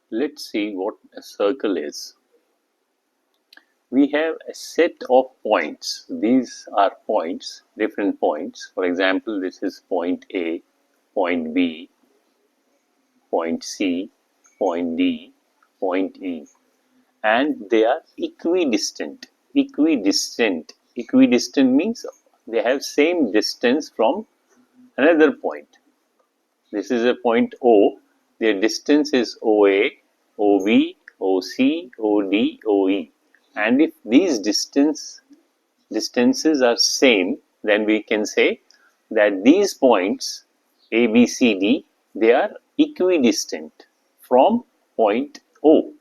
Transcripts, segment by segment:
Let's see what a circle is. We have a set of points. These are points, different points. For example, this is point A, point B, point C, point D, point E, and they are equidistant. Equidistant means they have same distance from another point. This is a point O. Their distance is OA, OB, OC, OD, OE. And if these distances are same, then we can say that these points A, B, C, D, they are equidistant from point O.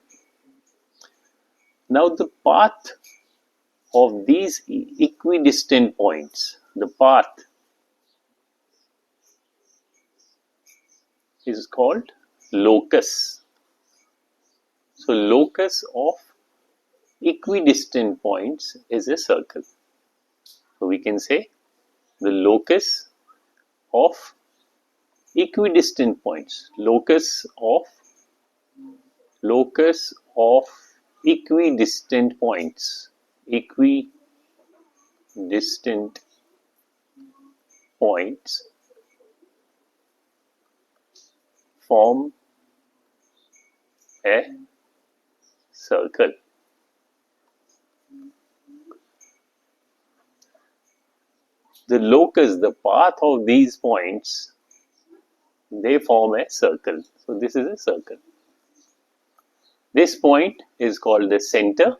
Now the path of these equidistant points, the path is called locus. So locus of equidistant points is a circle. So we can say the locus of equidistant points, locus of equidistant points, equidistant points form a circle. The locus, the path of these points, they form a circle. So this is a circle. This point is called the center,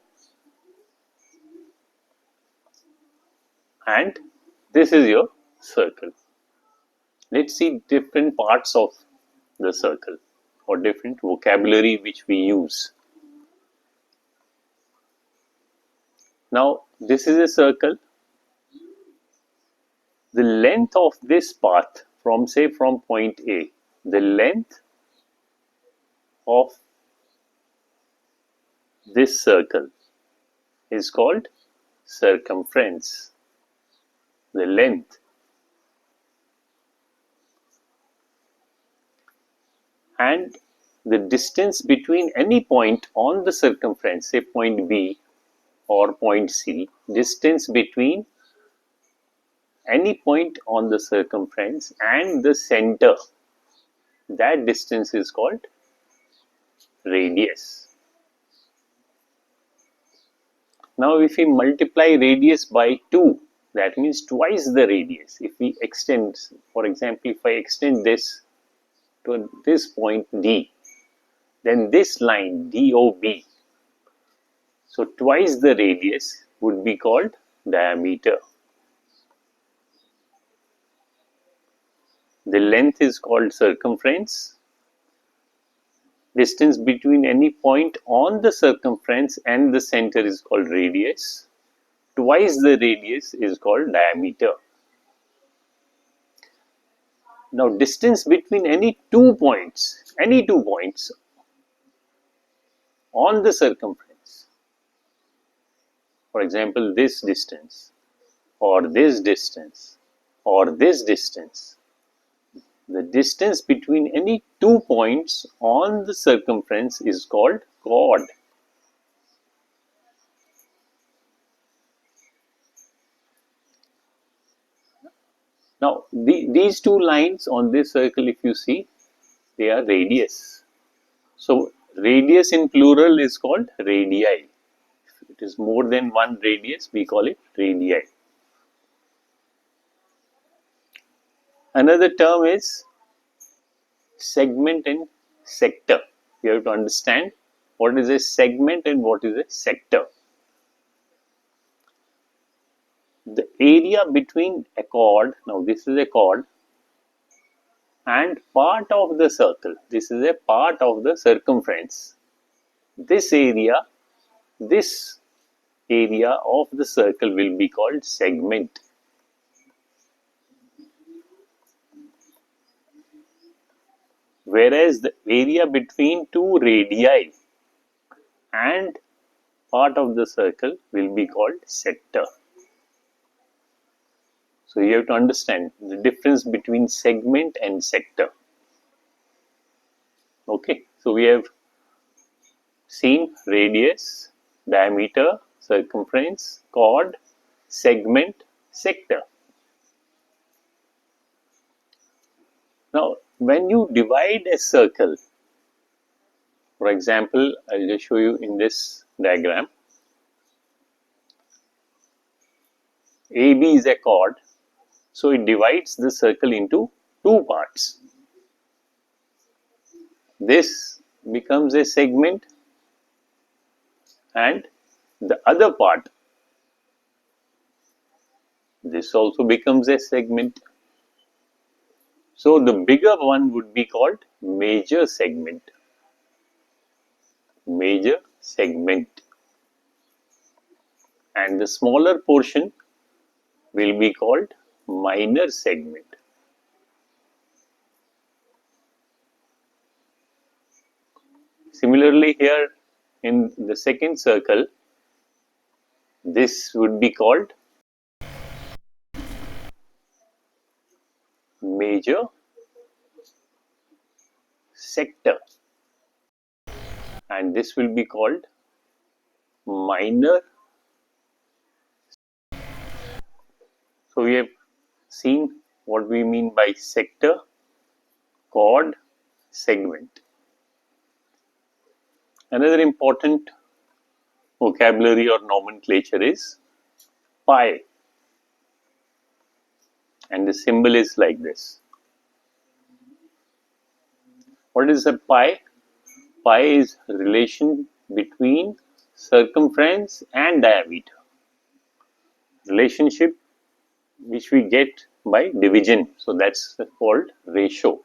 and this is your circle. Let's see different parts of the circle or different vocabulary which we use. Now this is a circle. The length of this path from point A, the length of this circle is called circumference. The length. And the distance between any point on the circumference, say point B or point C, distance between any point on the circumference and the center, that distance is called radius. Now if we multiply radius by 2, that means twice the radius. If we extend, for example, if I extend this to this point D, then this line DOB, so twice the radius would be called diameter. The length is called circumference. Distance between any point on the circumference and the center is called radius. Twice the radius is called diameter. Now distance between any two points on the circumference, for example this distance or this distance or this distance, the distance between any 2 points on the circumference is called chord. Now these two lines on this circle, if you see, they are radius. So radius in plural is called radii. If it is more than one radius, we call it radii. Another term is segment and sector. You have to understand what is a segment and what is a sector. The area between a chord, now this is a chord, and part of the circle, this is a part of the circumference. This area of the circle will be called segment. Whereas the area between two radii and part of the circle will be called sector. So you have to understand the difference between segment and sector. Okay, so we have seen radius, diameter, circumference, chord, segment, sector. Now, when you divide a circle, for example, I'll just show you in this diagram. AB is a chord, so it divides the circle into two parts. This becomes a segment, and the other part, this also becomes a segment. So the bigger one would be called major segment. Major segment. And the smaller portion will be called minor segment. Similarly, here in the second circle, this would be called major sector, and this will be called minor. So we have seen what we mean by sector, chord, segment. Another important vocabulary or nomenclature is pi, and the symbol is like this. What is a pi? Pi is relation between circumference and diameter. Relationship which we get by division. So that's called ratio.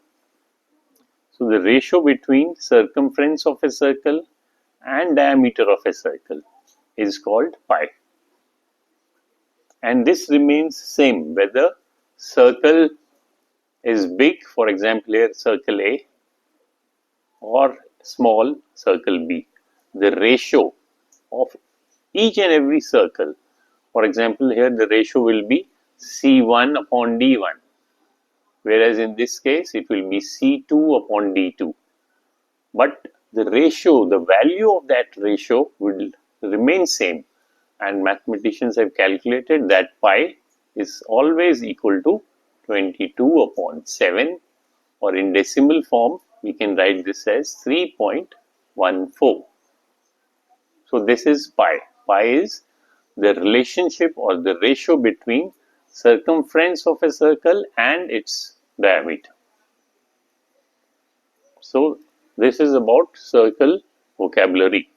So the ratio between circumference of a circle and diameter of a circle is called pi. And this remains same whether circle is big, for example here circle A, or small circle B. The ratio of each and every circle, for example here the ratio will be C1 upon D1, whereas in this case it will be C2 upon D2. But the ratio, the value of that ratio will remain same, and mathematicians have calculated that pi is always equal to 22 upon 7, or in decimal form we can write this as 3.14. So this is pi. Pi is the relationship or the ratio between circumference of a circle and its diameter. So this is about circle vocabulary.